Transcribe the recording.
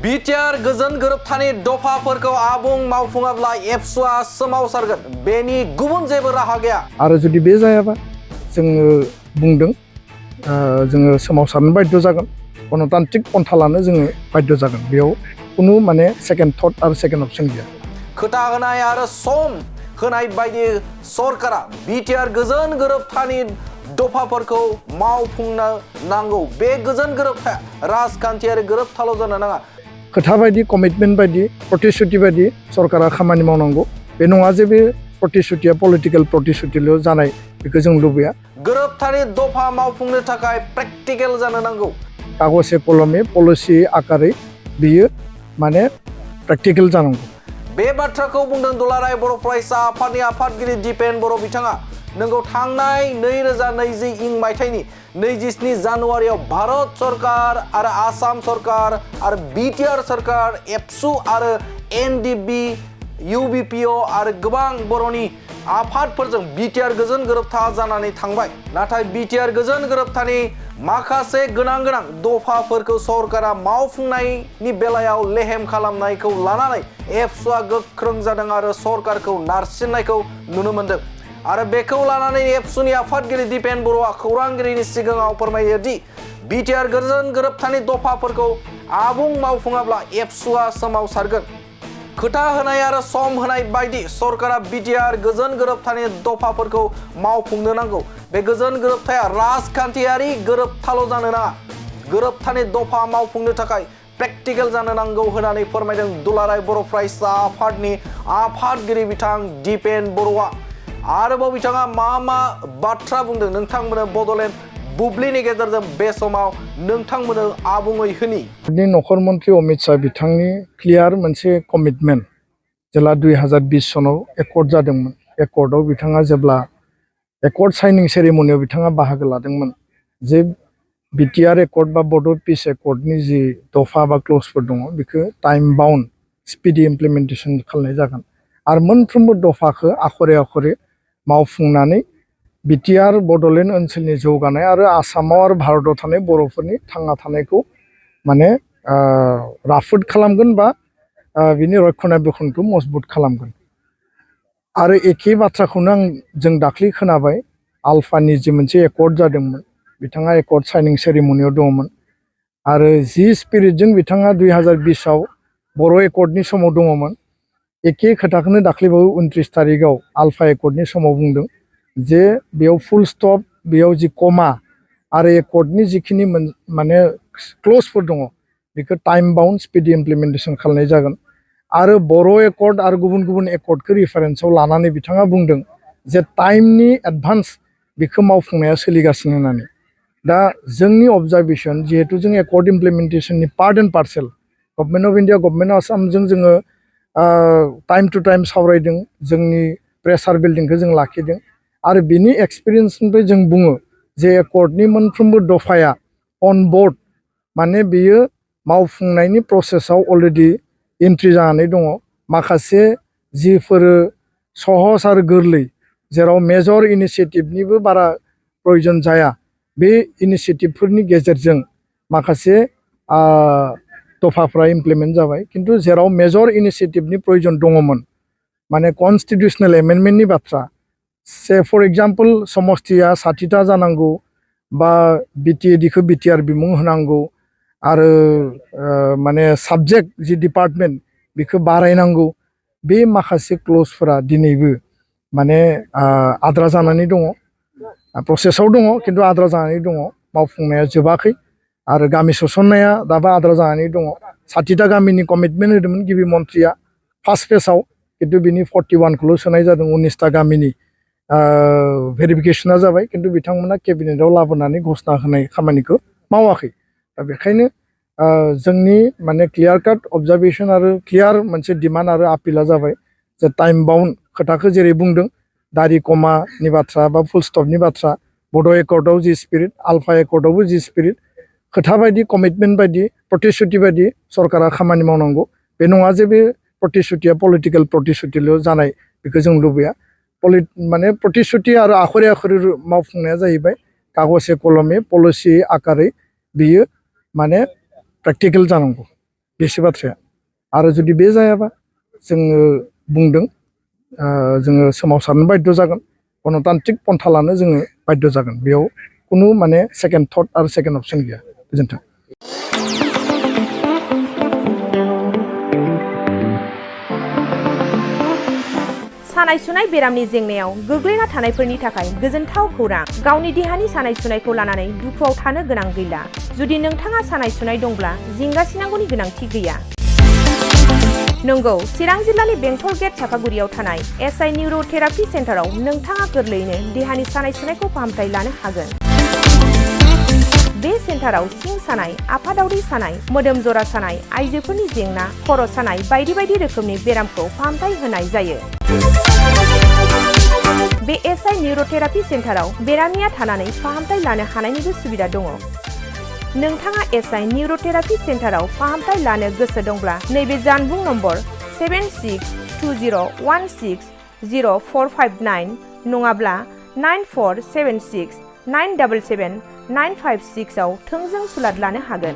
BTR गोजोन गोरोबथानि दफाफोरखौ आबुं मावफुङाब्ला एबसुआ सोमावसारगोन बेनि गुबुन जेबो राहा गैया। आरो जुदि बे जायाबा जोङो बुंदों जोङो सोमावसारनो बाध्य जागोन, गणतान्त्रिक पन्था लानो जोङो बाध्य जागोन। बेयाव कुनु माने सेकेन्ड थट आरो सेकेन्ड अपसन गैया। खोथा होनाय आरो सम होनाय बायदि सरकारा बिटिआर गोजोन गोरोबथानि दफाफोरखौ मावफुंनो नांगौ। बे गोजोन गोरोबथाया राजखान्थियारि गोरोबथाल' जानो नाङा। खोथा बायदि, कमिटमेन्ट बायदि, प्रतिश्रुति बायदि सरकारा खामानि मावनांगौ। बे नङा जे बे प्रतिश्रुतिया पलिटिकेल प्रतिश्रुतिल' जानाय, बेखौ जों लुबैया। गोरोबथानि दफा मावफुंनो थाखाय प्रेक्टिकेल जानो नांगौ। कागजे कलमे पलिसि आकारै बियो माने प्रेक्टिकेल जानांगौ। बे बाथ्राखौ बुंदों दुलाराय बर' फरायसा आफादनि आफादगिरि दिपेन बर' बिथाङा। नोंगौ, थांनाय 2020 मायथाइनि 27 जानुवारियाव भारत सरकार आरो आसाम सरकार आरो बिटिआर सरकार, एबसु आरो एनडिबि, इउबिपिअ आरो गोबां बर'नि आफादफोरजों बिटिआर गोजोन गोरोबथा जानानै थांबाय। नाथाय बिटिआर गोजोन गोरोबथानि माखासे गोनां दफाफोरखौ सरकारा मावफुंनायनि बेलायाव लेहेम खालामनायखौ लानानै एबसुआ गोख्रों जादों आरो सरकारखौ नारसिननायखौ नुनो मोन्दों। आरो बेखौ लानानै एबसुनि आफादगिरि दिपेन बर'आ खौरांगिरिनि सिगाङाव फोरमायो दि बिटिआर गोजोन गोरोबथानि दफाफोरखौ आबुं मावफुङाब्ला एबसुआ सोमावसारगोन। खोथा होनाय आरो सम होनाय बायदि सरकारा बिटिआर गोजोन गोरोबथानि दफाफोरखौ मावफुंनो नांगौ। बे गोजोन गोरोबथाया राजखान्थियारि गोरोबथाल' जानो नाङा। गोरोबथानि दफा मावफुंनो थाखाय प्रेक्टिकेल जानो नांगौ होननानै फोरमायदों दुलाराय बर' फरायसा आफादनि आफादगिरि बिथां दिपेन बर'आ। आरोबाव बिथाङा मा बाथ्रा बुंदों नोंथांमोननो बड'लेण्ड बुब्लिनि गेजेरजों बे समाव नोंथांमोननो आबुङै होनि। नखर मन्त्रि अमित शाह बिथांनि क्लियार मोनसे कमिटमेन्ट जेला 2020 सनाव एकर्ड जादोंमोन। एकर्डआव बिथाङा जेब्ला एकर्ड साइनिं सेरेमनियाव बिथाङा बाहागो लादोंमोन जे बिटिआर एकर्ड बा बड' पिस एकर्डनि जि दफा बा क्लजफोर दङ बेखौ टाइम बाउन्ड स्पिडि इमप्लिमेन्टेसन खालामनाय जागोन आरो मोनफ्रोमबो दफाखौ आखरे मावफुंनानै बिटिआर बड'लेण्ड ओनसोलनि जौगानाय आरो आसामाव आरो भारताव थानाय बर'फोरनि थांना थानायखौ माने राफोद खालामगोन बा बिनि रक्षनाबेक्षनखौ मजबुत खालामगोन। आरो एखे बाथ्राखौनो जों दाख्लै खोनाबाय आल्फानि जि मोनसे एकर्ड जादोंमोन, बिथाङा एकर्ड साइनिं सेरेमनियाव दङमोन आरो जि स्पिरिटजों बिथाङा 2020आव बर' एकर्डनि समाव दङमोन, एखे खोथाखौनो दाख्लैबावै 29 तारिखआव आल्फा एकर्डनि समाव बुंदों जे बेयाव फुल स्टप, बेयाव जि कमा आरो एकर्डनि जिखिनि माने क्लजफोर दङ बेखौ टाइम बाउन्ड स्पिडि इमप्लिमेन्टेसन खालामनाय जागोन। आरो बर' एकर्ड आरो गुबुन एकर्डखौ रिफारेन्सआव लानानै बिथाङा बुंदों जे टाइमनि एडभान्स बेखौ मावफुंनाया सोलिगासिनो होननानै। दा जोंनि अबजारभेसन जिहेतु जों एकर्ड इमप्लिमेन्टेसननि part and parcel government of India, government of आसामजों जोङो टाइम टु टाइम सावरायदों, जोंनि प्रेसार बिल्डिंखौ जों लाखिदों आरो बिनि एक्सपिरियेन्सनिफ्राय जों बुङो जे एकर्डनि मोनफ्रोमबो दफाया अन बर्ड, माने बियो मावफुंनायनि प्रसेसआव अलरेडि एन्ट्रि जानानै दङ। माखासे जिफोरो सहज आरो गोरलै, जेराव मेजर इनिसियेटिभनिबो बारा प्रयजन जाया, बे इनिसियेटिभफोरनि गेजेरजों माखासे दफाफ्रा इमप्लिमेन्ट जाबाय। खिन्थु जेराव मेजर इनिसियेटिभनि प्रयजन दङमोन, माने कनस्टिटिउसनेल एमेन्डमेन्टनि बाथ्रा, से फर एग्जाम्पल समस्तिया 60टा जानांगौ बा बिटिएडिखौ बिटिआर बिमुं होनांगौ आरो माने साबजेक्ट जि डिपार्टमेन्ट बेखौ बारायनांगौ, बे माखासे क्लजफोरा दिनैबो माने आद्रा जानानै दङ, प्रसेसआव दङ खिन्थु आद्रा जानानै दङ, मावफुंनाया जोबाखै आरो गामि सोसननाया दाबो आद्रा जानानै दङ। 60टा गामिनि कमिटमेन्ट होदोंमोन गिबि मन्थ्रिया फार्स्ट फेजआव, खिन्थु बिनि 41खौल' सोनाय जादों। 19टा गामिनि भेरिफिकेसना जाबाय खिन्थु बिथांमोना केबिनेटआव लाबोनानै घोषणा होनाय खामानिखौ मावाखै। दा बेखायनो जोंनि माने क्लियार काट अबजारभेसन आरो क्लियार मोनसे डिमान्ड आरो आपिला जाबाय जे टाइम बाउन्ड खोथाखौ जेरै बुंदों, दारि कमानि बाथ्रा बा फुल स्टपनि बाथ्रा, बड' एकर्डआव जि स्पिरिट, आल्फा एकर्डआवबो जि स्पिरिट, खोथा बायदि, कमिटमेन्ट बायदि, प्रतिश्रुति बायदि सरकारा खामानि मावनांगौ। बे नङा जे बे प्रतिश्रुतिया पलिटिकेल प्रतिश्रुतिल' जानाय, बेखौ जों लुबैया। माने प्रतिश्रुति आरो आखरे मावफुंनाया जाहैबाय कागजे कलमे पलिसि आकारै बियो माने प्रेक्टिकेल जानांगौ। बेसो बाथ्राया आरो जुदि बे जायाबा जोङो बुंदों जोङो सोमावसारनो बाध्य जागोन गणतान्त्रिक पन्था लानो जोङो बाध्य जागोन बेयाव कुनु माने सेकेन्ड थट आरो सेकेन्ड अपसन गैया गोजोन्थों सानाय सुनाय बेरामनि जेंनायाव गोग्लैना थानायफोरनि थाखाय गोजोनथाव खौरां गावनि देहानि सानाय सुनायखौ लानानै दुखुआव थानो गोनां गैला जुदि नोंथाङा सानाय सुनाय दंब्ला जिंगासिनांगौनि गोनांथि गैया नंगौ चिरां जिल्लानि बेंटल गेट चापागुरियाव थानाय एसआइ निउर'थेरापि सेन्टाराव नोंथाङा गोरलैयैनो देहानि सानाय सुनायखौ फाहामथाय लानो हागोन बे सेन्टाराव सिं सानाय आफादावरि सानाय मोदोम जरा सानाय आइजोफोरनि जेंना खर' सानाय बायदि बायदि रोखोमनि बेरामखौ फाहामथाय होनाय जायो बे एसआइ निउर'थेरापि सेन्टाराव बेरामिया थानानै फाहामथाय लानो हानायनिबो सुबिदा दङ नोंथाङा एसआइ निउर'थेरापि सेन्टाराव फाहामथाय लानो गोसो दंब्ला नैबे जानबुं नम्बर 7620160459 नङाब्ला 9476977956 आव थोंजों सुलाद लानो हागोन